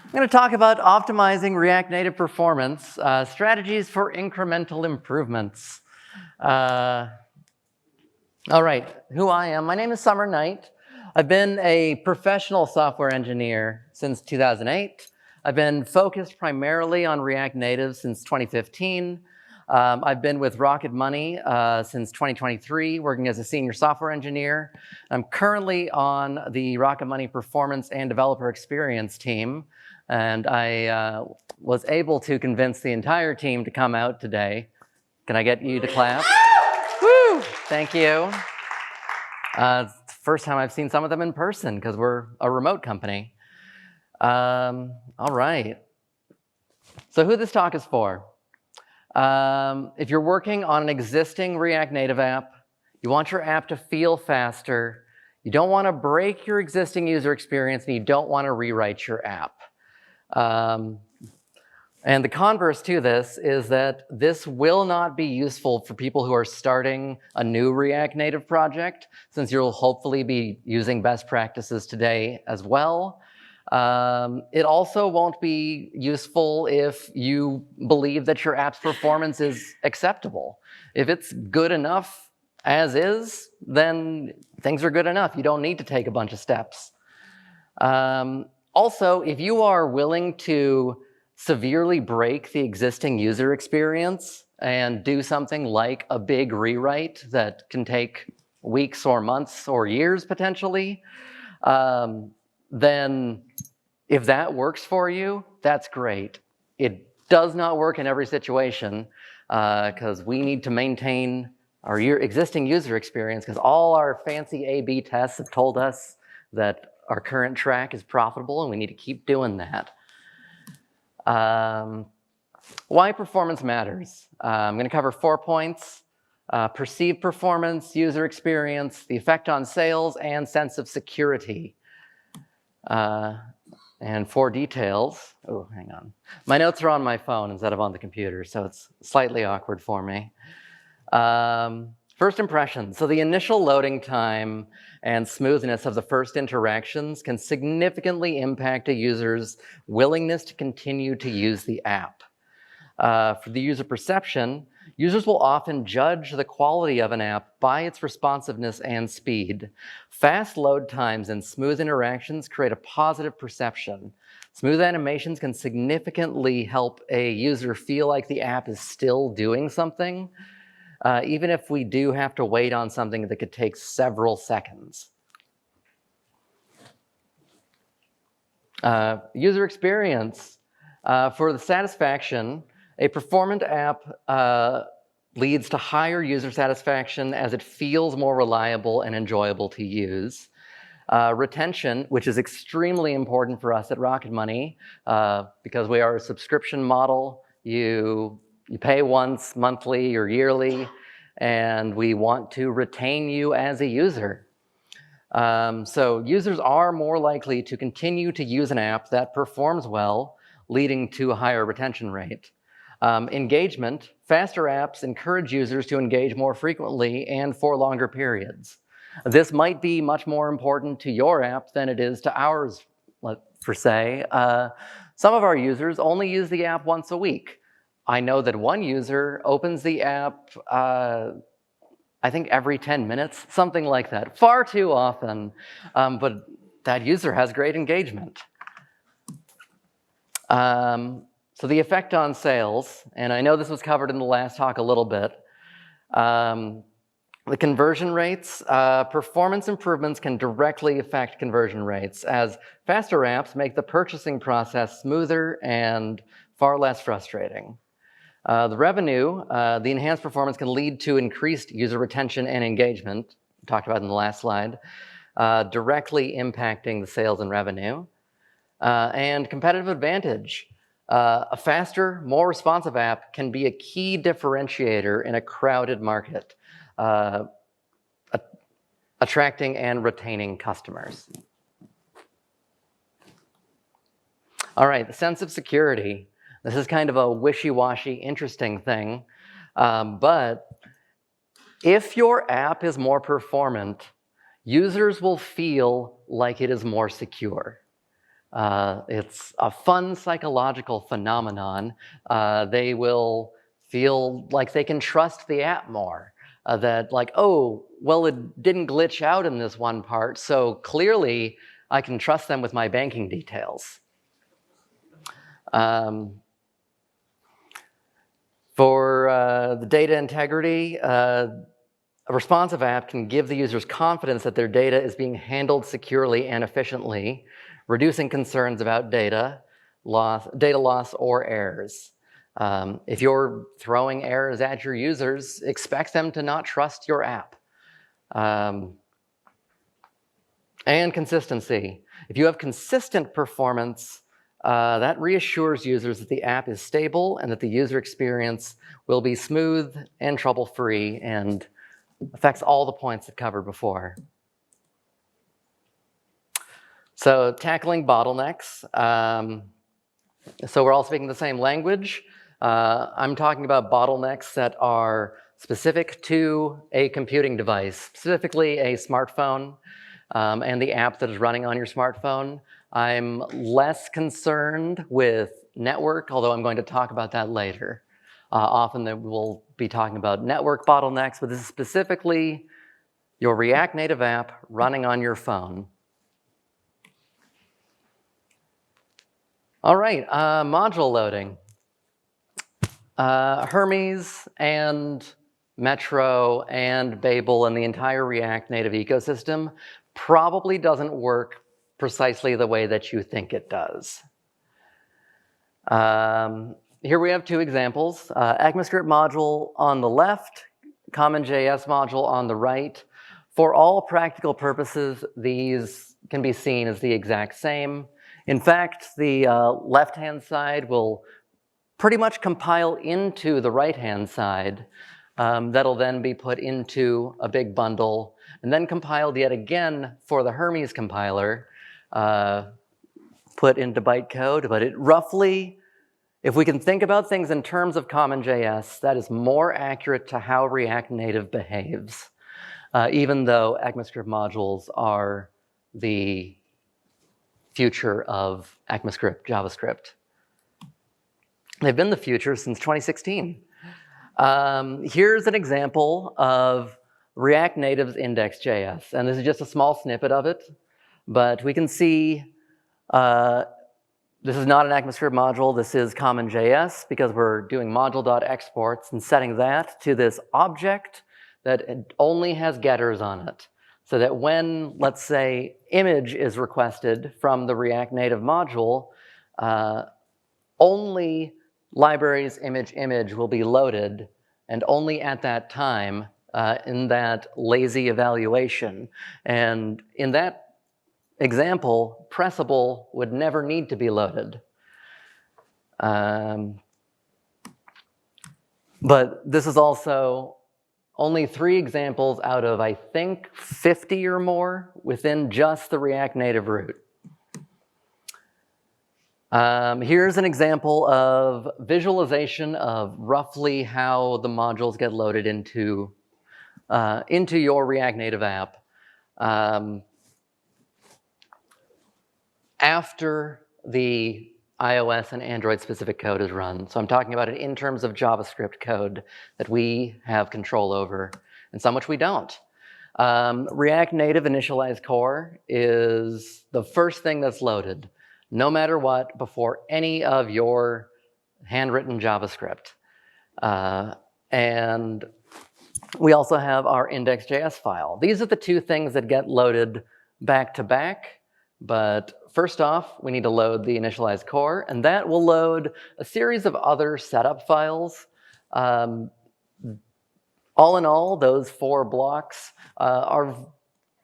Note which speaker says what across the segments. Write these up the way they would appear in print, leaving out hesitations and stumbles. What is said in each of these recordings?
Speaker 1: I'm going to talk about optimizing React Native performance, strategies for incremental improvements. All right, who I am. My name is Summer Knight. I've been a professional software engineer since 2008. I've been focused primarily on React Native since 2015. I've been with Rocket Money since 2023, working as a senior software engineer. I'm currently on the Rocket Money performance and developer experience team. And I was able to convince the entire team to come out today. Can I get you to clap? Woo! Thank you. It's the first time I've seen some of them in person because we're a remote company. All right. So who this talk is for? If you're working on an existing React Native app, you want your app to feel faster, you don't want to break your existing user experience, and you don't want to rewrite your app. And the converse to this is that this will not be useful for people who are starting a new React Native project, since you'll hopefully be using best practices today as well. It also won't be useful if you believe that your app's performance is acceptable. If it's good enough as is, then things are good enough. You don't need to take a bunch of steps. Also, if you are willing to severely break the existing user experience and do something like a big rewrite that can take weeks or months or years potentially, then if that works for you, that's great. It does not work in every situation because we need to maintain our existing user experience because all our fancy A/B tests have told us that our current track is profitable and we need to keep doing that. Why performance matters. I'm going to cover 4 points: perceived performance, user experience, the effect on sales, and sense of security. And for details, oh, hang on. My notes are on my phone instead of on the computer, so it's slightly awkward for me. First impressions. So the initial loading time and smoothness of the first interactions can significantly impact a user's willingness to continue to use the app. For the user perception, users will often judge the quality of an app by its responsiveness and speed. Fast load times and smooth interactions create a positive perception. Smooth animations can significantly help a user feel like the app is still doing something, even if we do have to wait on something that could take several seconds. User experience. For the satisfaction, a performant app leads to higher user satisfaction as it feels more reliable and enjoyable to use. Retention, which is extremely important for us at Rocket Money, because we are a subscription model. You pay once, monthly or yearly, and we want to retain you as a user. So users are more likely to continue to use an app that performs well, leading to a higher retention rate. Engagement. Faster apps encourage users to engage more frequently and for longer periods. This might be much more important to your app than it is to ours, per se. Some of our users only use the app once a week. I know that one user opens the app, I think every 10 minutes, something like that. Far too often, but that user has great engagement. So the effect on sales, and I know this was covered in the last talk a little bit. The conversion rates, performance improvements can directly affect conversion rates, as faster apps make the purchasing process smoother and far less frustrating. The revenue, the enhanced performance can lead to increased user retention and engagement, talked about in the last slide, directly impacting the sales and revenue. And competitive advantage. A faster, more responsive app can be a key differentiator in a crowded market, attracting and retaining customers. All right, the sense of security. This is kind of a wishy-washy, interesting thing, but if your app is more performant, users will feel like it is more secure. It's a fun psychological phenomenon. They will feel like they can trust the app more. That like, oh, well, it didn't glitch out in this one part, so clearly I can trust them with my banking details. For the data integrity, a responsive app can give the users confidence that their data is being handled securely and efficiently, reducing concerns about data loss or errors. If you're throwing errors at your users, expect them to not trust your app. And consistency. If you have consistent performance, that reassures users that the app is stable and that the user experience will be smooth and trouble-free and affects all the points it covered before. So tackling bottlenecks. So we're all speaking the same language. I'm talking about bottlenecks that are specific to a computing device, specifically a smartphone and the app that is running on your smartphone. I'm less concerned with network, although I'm going to talk about that later. Often we'll be talking about network bottlenecks, but this is specifically your React Native app running on your phone. All right, module loading. Hermes and Metro and Babel and the entire React Native ecosystem probably doesn't work precisely the way that you think it does. Here we have two examples. ECMAScript module on the left, CommonJS module on the right. For all practical purposes, these can be seen as the exact same. In fact, the left-hand side will pretty much compile into the right-hand side. That'll then be put into a big bundle and then compiled yet again for the Hermes compiler, put into bytecode. But it roughly, if we can think about things in terms of CommonJS, that is more accurate to how React Native behaves, even though ECMAScript modules are the future of ECMAScript JavaScript. They've been the future since 2016. Here's an example of React Native's index.js, and this is just a small snippet of it, but we can see this is not an ECMAScript module, this is CommonJS, because we're doing module.exports and setting that to this object that only has getters on it, so that when, let's say, image is requested from the React Native module, only libraries image will be loaded, and only at that time in that lazy evaluation. And in that example, pressable would never need to be loaded. But this is also only 3 examples out of, I think, 50 or more within just the React Native root. Here's an example of visualization of roughly how the modules get loaded into your React Native app after the iOS and Android specific code is run. So I'm talking about it in terms of JavaScript code that we have control over and some which we don't. React Native initialize core is the first thing that's loaded, no matter what, before any of your handwritten JavaScript. And we also have our index.js file. These are the 2 things that get loaded back to back. But first off, we need to load the initialize core, and that will load a series of other setup files. All in all, those 4 blocks are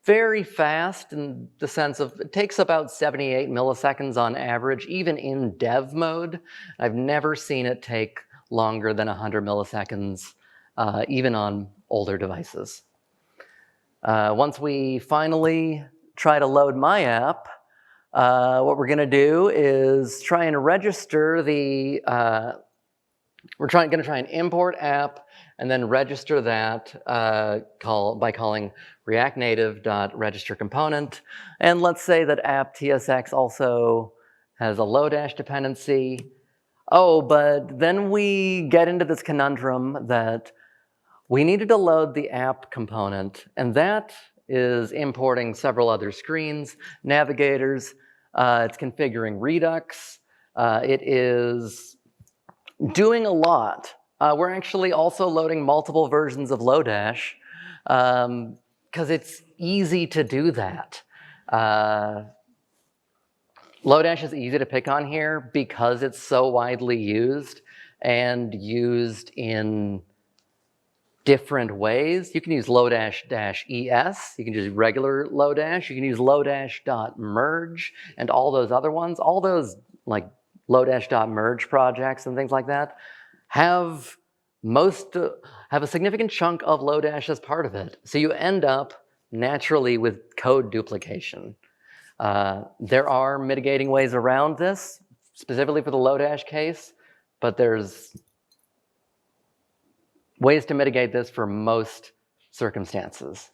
Speaker 1: very fast in the sense of it takes about 78 milliseconds on average, even in dev mode. I've never seen it take longer than 100 milliseconds, even on older devices. Once we finally try to load my app, what we're going to do is try and register the we're going to try and import app and then register that by calling React Native.register component. And let's say that app TSX also has a Lodash dependency. Oh, but then we get into this conundrum that we needed to load the app component, and that is importing several other screens, navigators, it's configuring Redux, it is doing a lot. We're actually also loading multiple versions of Lodash because it's easy to do that. Lodash is easy to pick on here because it's so widely used and used in different ways. You can use Lodash-ES, you can use regular Lodash, you can use Lodash.merge and all those other ones. All those like Lodash.merge projects and things like that have a significant chunk of Lodash as part of it. So you end up naturally with code duplication. There are mitigating ways around this, specifically for the Lodash case, but there's ways to mitigate this for most circumstances.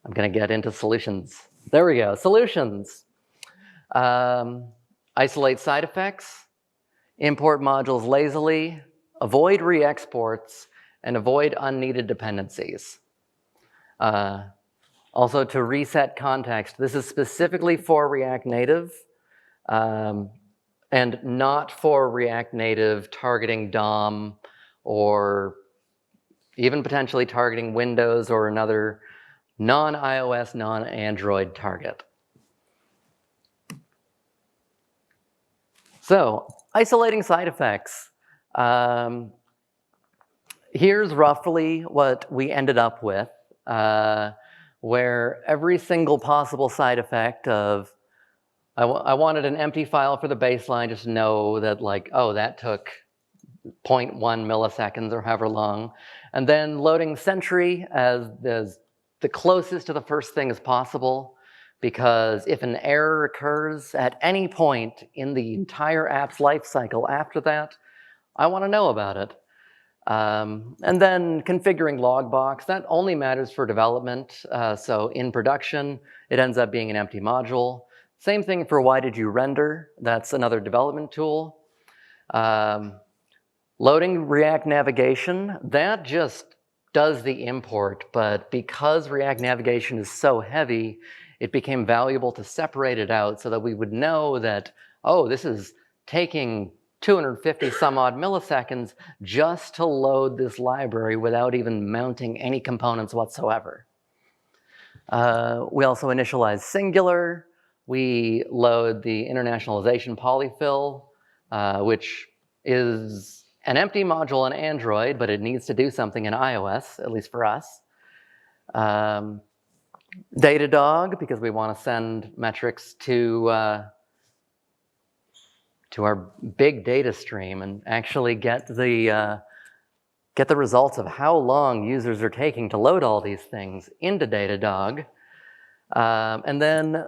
Speaker 1: I'm going to get into solutions. There we go, solutions. Isolate side effects, import modules lazily, avoid re-exports, and avoid unneeded dependencies. Also, to reset context, this is specifically for React Native and not for React Native targeting DOM or even potentially targeting Windows or another non-iOS, non-Android target. So, isolating side effects. Here's roughly what we ended up with, where every single possible side effect of, I wanted an empty file for the baseline, just to know that like, oh, that took 0.1 milliseconds or however long. And then loading Sentry as the closest to the first thing as possible, because if an error occurs at any point in the entire app's lifecycle after that, I want to know about it. And then configuring Logbox, that only matters for development. So in production, it ends up being an empty module. Same thing for why did you render? That's another development tool. Loading React Navigation, that just does the import, but because React Navigation is so heavy, it became valuable to separate it out so that we would know that, oh, this is taking 250 some odd milliseconds just to load this library without even mounting any components whatsoever. We also initialize Singular. We load the internationalization polyfill, which is an empty module in Android, but it needs to do something in iOS, at least for us. Datadog, because we want to send metrics to our big data stream and actually get the results of how long users are taking to load all these things into Datadog. And then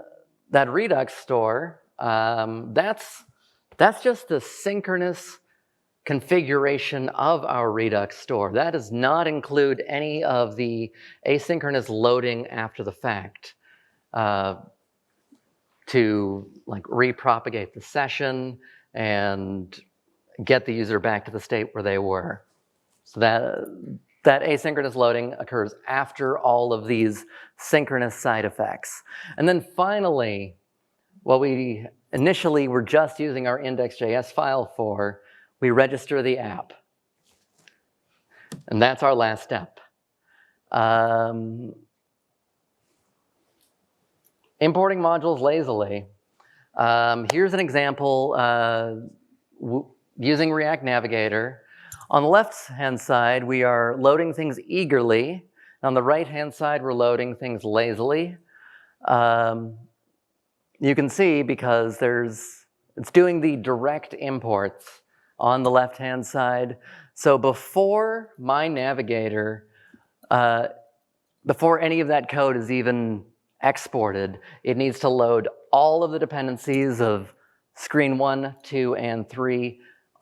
Speaker 1: that Redux store, that's just the synchronous configuration of our Redux store. That does not include any of the asynchronous loading after the fact to like repropagate the session and get the user back to the state where they were. So that asynchronous loading occurs after all of these synchronous side effects. And then finally, what we initially were just using our index.js file for, we register the app. And that's our last step. Importing modules lazily. Here's an example using React Navigator. On the left-hand side, we are loading things eagerly. On the right-hand side, we're loading things lazily. You can see because it's doing the direct imports on the left-hand side. So before my navigator, before any of that code is even exported, it needs to load all of the dependencies of screen 1, 2, and 3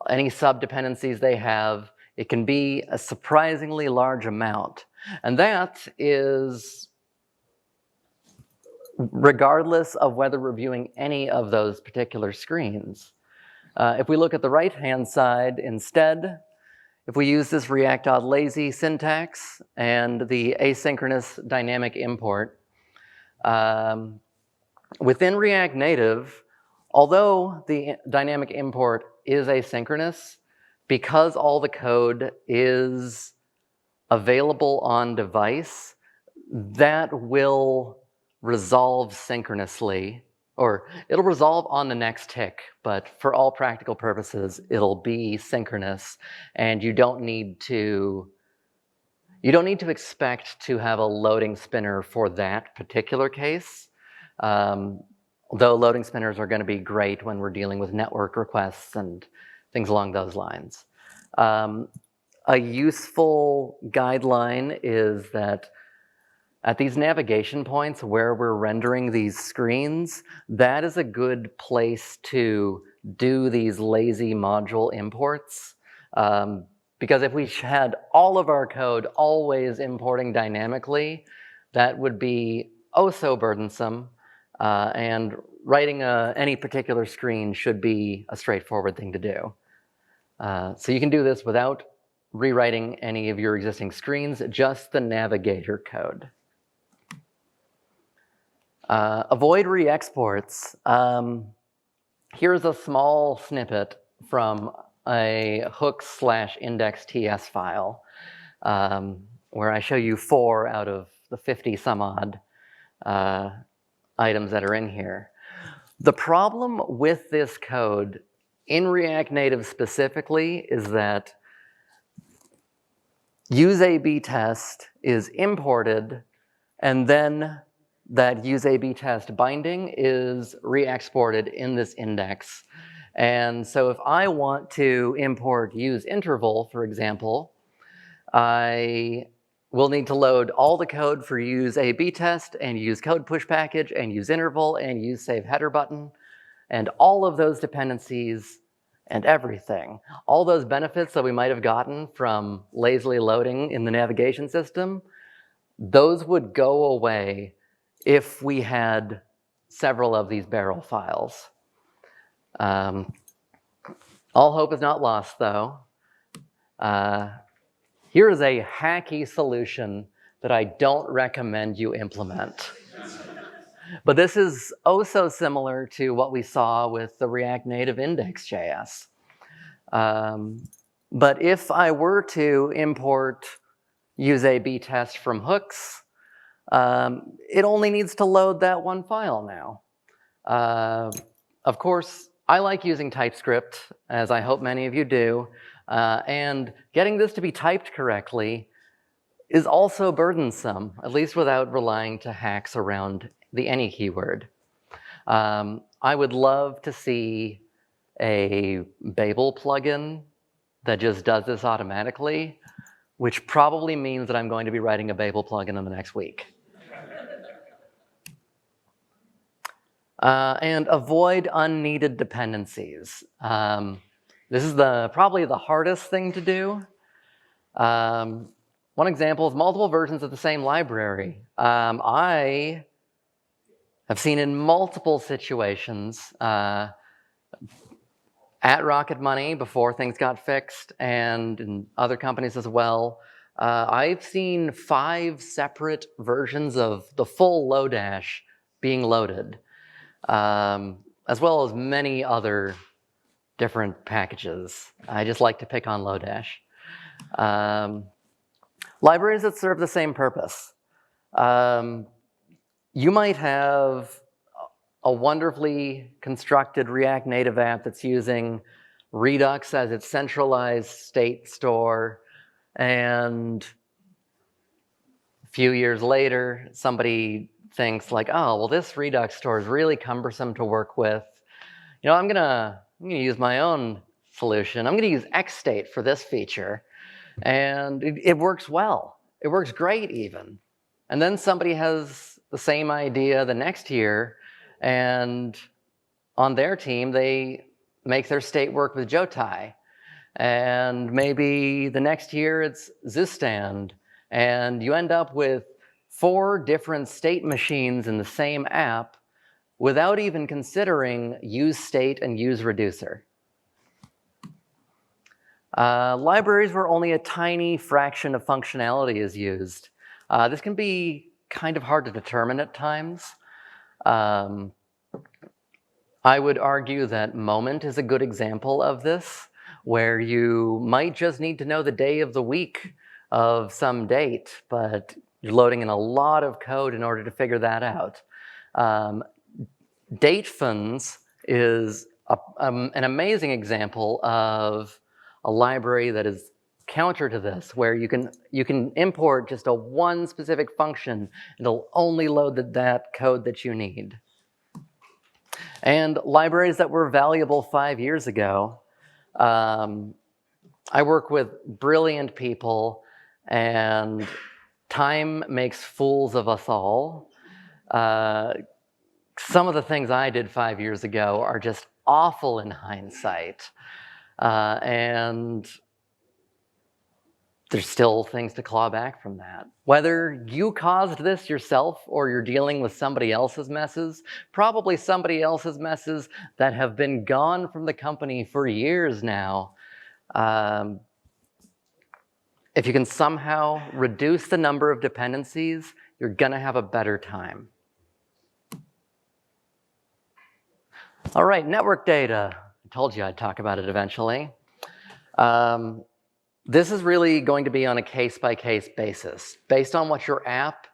Speaker 1: any sub-dependencies they have. It can be a surprisingly large amount. And that is regardless of whether we're viewing any of those particular screens. If we look at the right-hand side instead, if we use this React.lazy syntax and the asynchronous dynamic import, within React Native, although the dynamic import is asynchronous, because all the code is available on device, that will resolve synchronously, or it'll resolve on the next tick, but for all practical purposes, it'll be synchronous, and you don't need to expect to have a loading spinner for that particular case. Though loading spinners are going to be great when we're dealing with network requests and things along those lines. A useful guideline is that at these navigation points where we're rendering these screens, that is a good place to do these lazy module imports. Because if we had all of our code always importing dynamically, that would be oh so burdensome. And writing any particular screen should be a straightforward thing to do. So you can do this without rewriting any of your existing screens, just the navigator code. Avoid re-exports. Here's a small snippet from a hooks/index.ts file where I show you 4 out of the 50 some odd items that are in here. The problem with this code in React Native specifically is that useABtest is imported, and then that useABtest binding is re-exported in this index. And so if I want to import useInterval, for example, I will need to load all the code for useABtest and useCodePushPackage and useInterval and useSaveHeader and all of those dependencies and everything. All those benefits that we might have gotten from lazily loading in the navigation system, those would go away if we had several of these barrel files. All hope is not lost, though. Here is a hacky solution that I don't recommend you implement. But this is oh so similar to what we saw with the React Native index.js. But if I were to import useABtest from hooks, it only needs to load that one file now. Of course, I like using TypeScript, as I hope many of you do, and getting this to be typed correctly is also burdensome, at least without relying to hacks around the any keyword. I would love to see a Babel plugin that just does this automatically, which probably means that I'm going to be writing a Babel plugin in the next week. And avoid unneeded dependencies. This is probably the hardest thing to do. One example is multiple versions of the same library. I have seen in multiple situations at Rocket Money before things got fixed, and in other companies as well. I've seen 5 separate versions of the full Lodash being loaded, as well as many other different packages. I just like to pick on Lodash. Libraries that serve the same purpose. You might have a wonderfully constructed React Native app that's using Redux as its centralized state store, and a few years later, somebody thinks like, oh, well, this Redux store is really cumbersome to work with. You know, I'm gonna use my own solution. I'm gonna use XState for this feature. And it works well. It works great even. And then somebody has the same idea the next year, and on their team, they make their state work with Jotai. and maybe the next year it's Zustand, and you end up with 4 different state machines in the same app without even considering use state and use reducer. Libraries where only a tiny fraction of functionality is used. This can be kind of hard to determine at times. I would argue that Moment is a good example of this, where you might just need to know the day of the week of some date, but you're loading in a lot of code in order to figure that out. Datefins is an amazing example of a library that is counter to this, where you can import just one specific function, and it'll only load that code that you need. And libraries that were valuable 5 years ago. I work with brilliant people, and time makes fools of us all. Some of the things I did 5 years ago are just awful in hindsight. And there's still things to claw back from that. Whether you caused this yourself or you're dealing with somebody else's messes, probably somebody else's messes that have been gone from the company for years now. If you can somehow reduce the number of dependencies, you're gonna have a better time. All right, network data. I told you I'd talk about it eventually. This is really going to be on a case-by-case basis. Based on what your app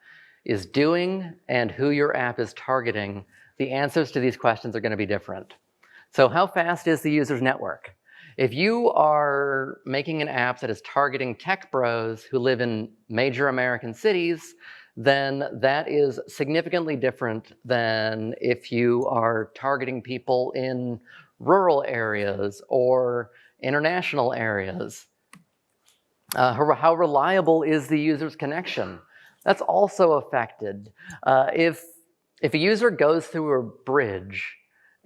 Speaker 1: is doing and who your app is targeting, the answers to these questions are going to be different. So how fast is the user's network? If you are making an app that is targeting tech bros who live in major American cities, then that is significantly different than if you are targeting people in rural areas or international areas. How reliable is the user's connection? That's also affected. If a user goes through a bridge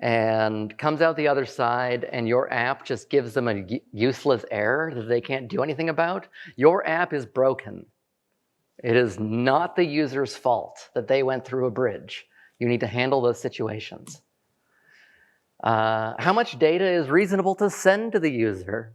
Speaker 1: and comes out the other side and your app just gives them a useless error that they can't do anything about, your app is broken. It is not the user's fault that they went through a bridge. You need to handle those situations. How much data is reasonable to send to the user?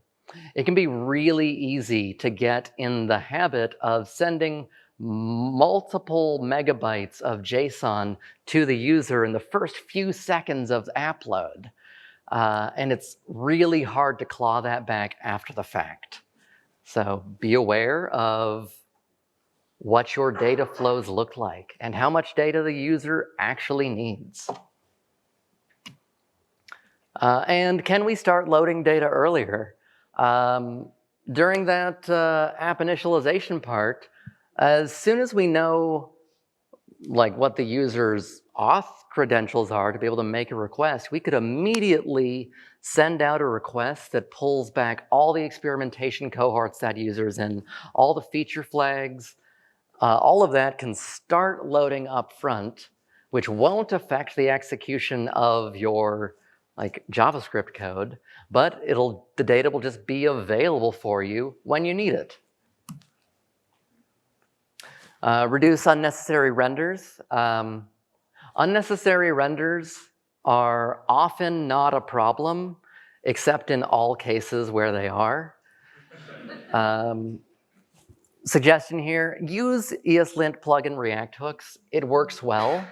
Speaker 1: It can be really easy to get in the habit of sending multiple megabytes of JSON to the user in the first few seconds of app load. And it's really hard to claw that back after the fact. So be aware of what your data flows look like and how much data the user actually needs. And can we start loading data earlier? During that app initialization part, as soon as we know what the user's auth credentials are to be able to make a request, we could immediately send out a request that pulls back all the experimentation cohorts that user's in, all the feature flags, all of that can start loading up front, which won't affect the execution of your JavaScript code, but the data will just be available for you when you need it. Reduce unnecessary renders. Unnecessary renders are often not a problem, except in all cases where they are. Suggestion here, use ESLint plugin React hooks. It works well.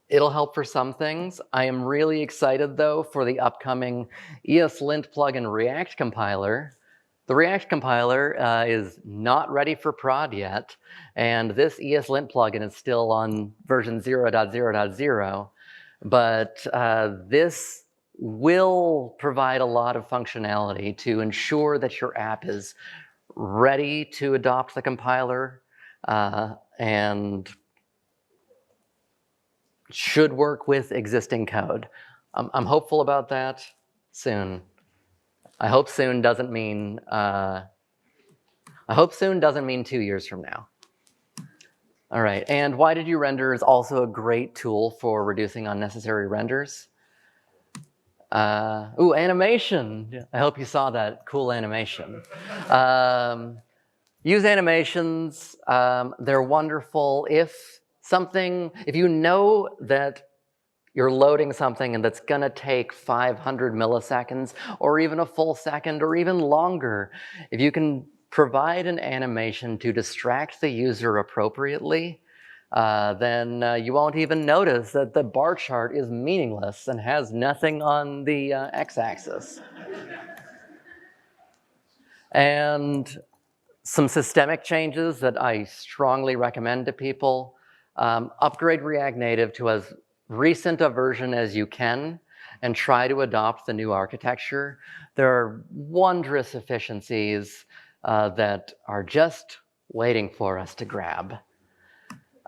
Speaker 1: It'll help for some things. I am really excited, though, for the upcoming ESLint plugin React compiler. The React compiler is not ready for prod yet, and this ESLint plugin is still on version 0.0.0, but this will provide a lot of functionality to ensure that your app is ready to adopt the compiler and should work with existing code. I'm hopeful about that soon. I hope soon doesn't mean 2 years from now. All right, and Why Did You Render is also a great tool for reducing unnecessary renders. Ooh, animation. I hope you saw that cool animation. Use animations. They're wonderful. If you know that you're loading something and that's gonna take 500 milliseconds or even a full second or even longer, if you can provide an animation to distract the user appropriately, then you won't even notice that the bar chart is meaningless and has nothing on the x-axis. And some systemic changes that I strongly recommend to people. Upgrade React Native to as recent a version as you can and try to adopt the new architecture. There are wondrous efficiencies that are just waiting for us to grab.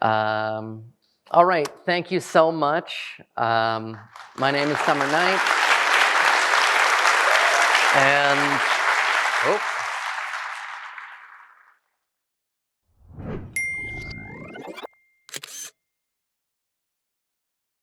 Speaker 1: All right, thank you so much. My name is Summer Knight. And, oh.